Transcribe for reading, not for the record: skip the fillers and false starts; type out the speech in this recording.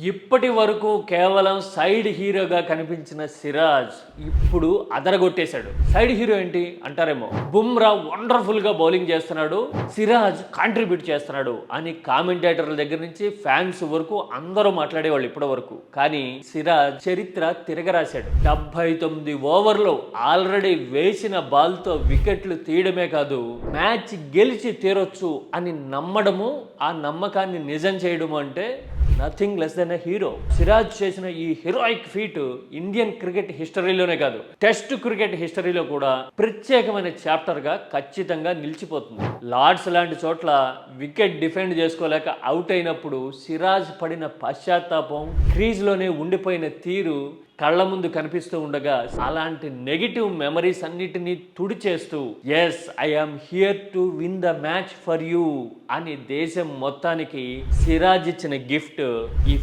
ఇప్పటి వరకు కేవలం సైడ్ హీరోగా కనిపించిన సిరాజ్ ఇప్పుడు అదరగొట్టేశాడు. సైడ్ హీరో ఏంటి అంటారేమో, బుమ్రా వండర్ఫుల్ గా బౌలింగ్ చేస్తున్నాడు, సిరాజ్ కాంట్రిబ్యూట్ చేస్తున్నాడు అని కామెంటేటర్ల దగ్గర నుంచి ఫ్యాన్స్ వరకు అందరూ మాట్లాడేవాళ్ళు ఇప్పటి వరకు. కానీ సిరాజ్ చరిత్ర తిరగరాశాడు. 79 ఓవర్లో ఆల్రెడీ వేసిన బాల్ తో వికెట్లు తీయడమే కాదు, మ్యాచ్ గెలిచి తీరొచ్చు అని నమ్మడము, ఆ నమ్మకాన్ని నిజం చేయడము అంటే నథింగ్ లెస్ దెన్ ఎ హీరో. సిరాజ్ చేసిన ఈ హీరోయిక్ ఫీట్ ఇండియన్ క్రికెట్ హిస్టరీలోనే కాదు, టెస్ట్ క్రికెట్ హిస్టరీలో కూడా ప్రత్యేకమైన చాప్టర్ గా ఖచ్చితంగా నిలిచిపోతుంది. లార్డ్స్ లాంటి చోట్ల వికెట్ డిఫెండ్ చేసుకోలేక అవుట్ అయినప్పుడు సిరాజ్ పడిన పశ్చాత్తాపం, క్రీజ్ లోనే ఉండిపోయిన తీరు కళ్ళ ముందు కనిపిస్తూ ఉండగా, అలాంటి నెగిటివ్ మెమరీస్ అన్నిటినీ తుడిచేస్తూ yes I am here to win the match for you అని దేశం మొత్తానికి సిరాజ్ ఇచ్చిన గిఫ్ట్ ఈ